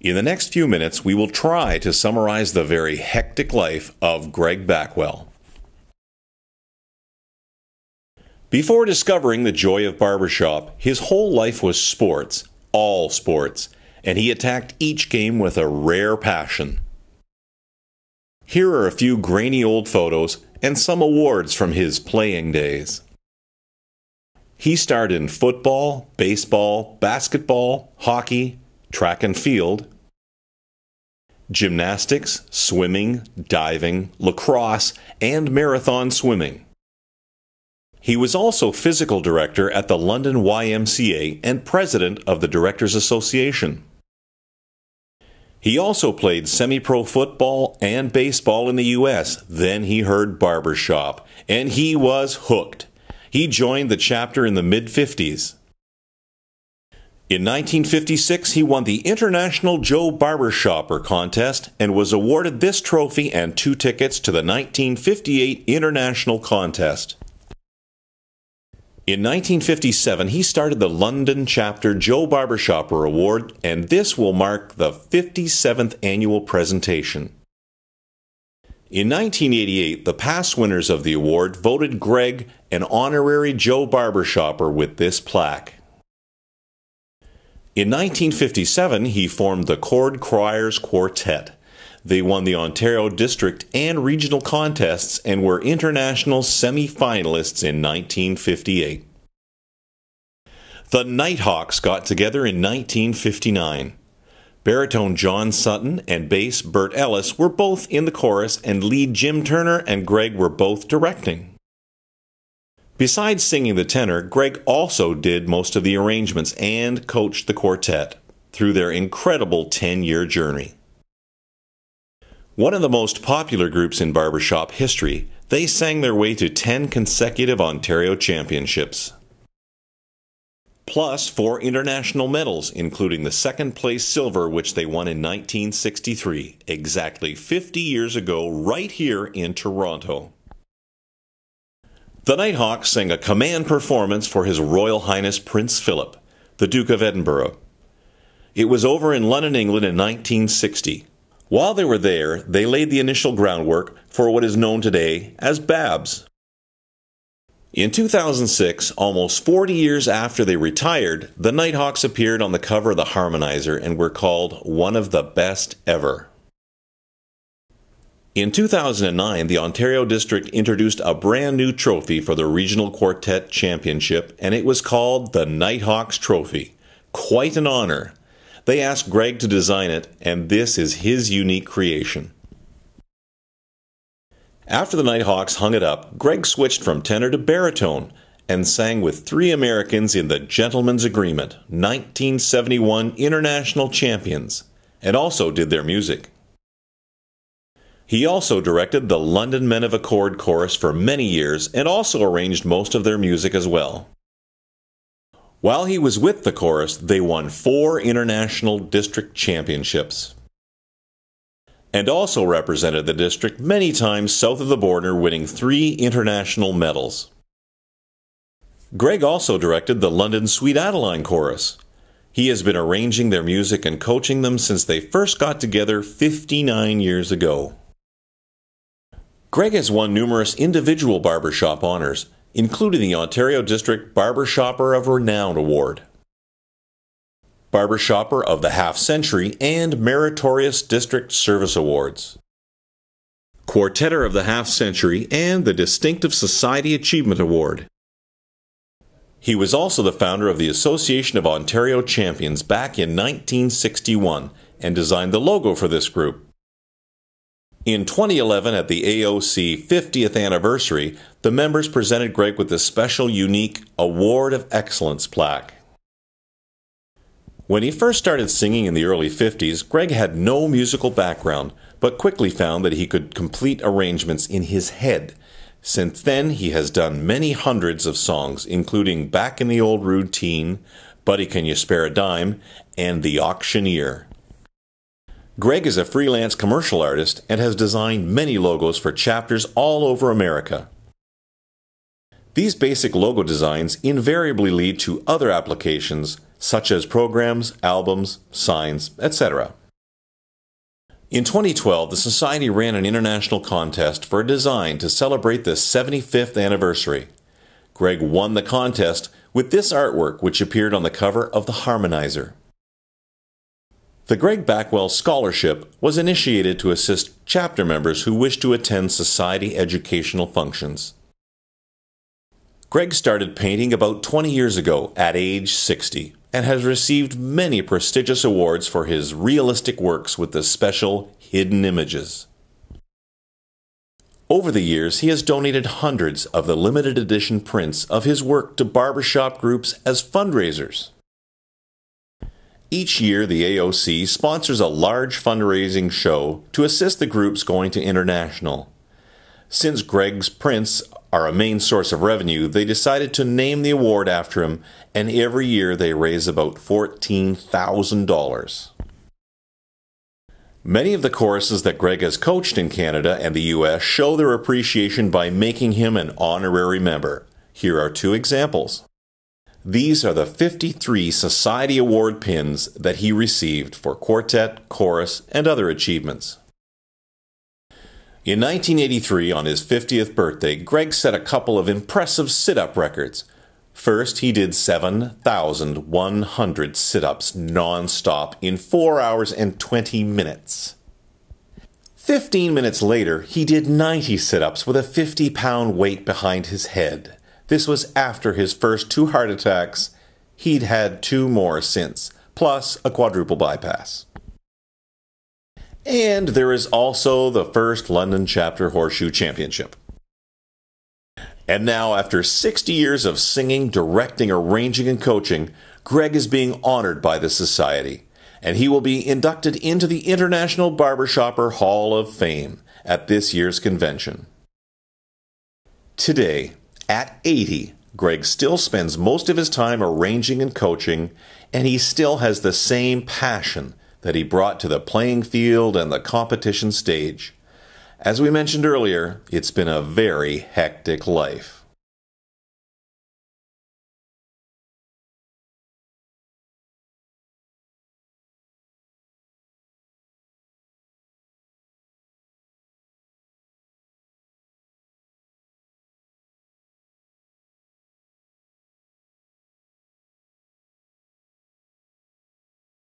In the next few minutes, we will try to summarize the very hectic life of Greg Backwell. Before discovering the joy of barbershop, his whole life was sports, all sports, and he attacked each game with a rare passion. Here are a few grainy old photos and some awards from his playing days. He starred in football, baseball, basketball, hockey, track and field, gymnastics, swimming, diving, lacrosse, and marathon swimming. He was also physical director at the London YMCA and president of the Directors Association. He also played semi-pro football and baseball in the U.S. Then he heard barbershop, and he was hooked. He joined the chapter in the mid-50s. In 1956, he won the International Joe Barbershopper contest and was awarded this trophy and 2 tickets to the 1958 International contest. In 1957, he started the London chapter Joe Barbershopper Award, and this will mark the 57th annual presentation. In 1988, the past winners of the award voted Greg an honorary Joe Barbershopper with this plaque. In 1957, he formed the Chord Choirs Quartet. They won the Ontario District and Regional contests and were international semi-finalists in 1958. The Nighthawks got together in 1959. Baritone John Sutton and bass Bert Ellis were both in the chorus, and lead Jim Turner and Greg were both directing. Besides singing the tenor, Greg also did most of the arrangements and coached the quartet through their incredible 10-year journey. One of the most popular groups in barbershop history, they sang their way to 10 consecutive Ontario championships, plus 4 international medals, including the 2nd place silver which they won in 1963, exactly 50 years ago, right here in Toronto. The Nighthawks sang a command performance for His Royal Highness Prince Philip, the Duke of Edinburgh. It was over in London, England in 1960. While they were there, they laid the initial groundwork for what is known today as Babs. In 2006, almost 40 years after they retired, the Nighthawks appeared on the cover of the Harmonizer and were called one of the best ever. In 2009, the Ontario District introduced a brand new trophy for the Regional Quartet Championship, and it was called the Nighthawks Trophy. Quite an honor. They asked Greg to design it, and this is his unique creation. After the Nighthawks hung it up, Greg switched from tenor to baritone and sang with 3 Americans in the Gentleman's Agreement, 1971 international champions, and also did their music. He also directed the London Men of Accord Chorus for many years and also arranged most of their music as well. While he was with the chorus, they won 4 international district championships and also represented the district many times south of the border, winning 3 international medals. Greg also directed the London Sweet Adeline Chorus. He has been arranging their music and coaching them since they first got together 59 years ago. Greg has won numerous individual barbershop honors, including the Ontario District Barbershopper of Renown Award, Barbershopper of the Half Century, and Meritorious District Service Awards, Quartetter of the Half Century, and the Distinctive Society Achievement Award. He was also the founder of the Association of Ontario Champions back in 1961 and designed the logo for this group. In 2011, at the AOC 50th anniversary, the members presented Greg with the special, unique Award of Excellence plaque. When he first started singing in the early 50s, Greg had no musical background, but quickly found that he could complete arrangements in his head. Since then, he has done many hundreds of songs, including Back in the Old Routine, Buddy Can You Spare a Dime, and The Auctioneer. Greg is a freelance commercial artist and has designed many logos for chapters all over America. These basic logo designs invariably lead to other applications such as programs, albums, signs, etc. In 2012, the Society ran an international contest for a design to celebrate the 75th anniversary. Greg won the contest with this artwork, which appeared on the cover of the Harmonizer. The Greg Backwell Scholarship was initiated to assist chapter members who wish to attend society educational functions. Greg started painting about 20 years ago at age 60 and has received many prestigious awards for his realistic works with the special hidden images. Over the years, he has donated hundreds of the limited edition prints of his work to barbershop groups as fundraisers. Each year, the AOC sponsors a large fundraising show to assist the groups going to international. Since Greg's prints are a main source of revenue, they decided to name the award after him, and every year they raise about $14,000. Many of the choruses that Greg has coached in Canada and the US show their appreciation by making him an honorary member. Here are two examples. These are the 53 Society Award pins that he received for quartet, chorus, and other achievements. In 1983, on his 50th birthday, Greg set a couple of impressive sit-up records. First, he did 7,100 sit-ups non-stop in 4 hours and 20 minutes. 15 minutes later, he did 90 sit-ups with a 50-pound weight behind his head. This was after his first 2 heart attacks. He'd had 2 more since, plus a quadruple bypass. And there is also the first London Chapter Horseshoe Championship. And now, after 60 years of singing, directing, arranging, and coaching, Greg is being honored by the Society, and he will be inducted into the International Barbershopper Hall of Fame at this year's convention. Today, at 80, Greg still spends most of his time arranging and coaching, and he still has the same passion that he brought to the playing field and the competition stage. As we mentioned earlier, it's been a very hectic life.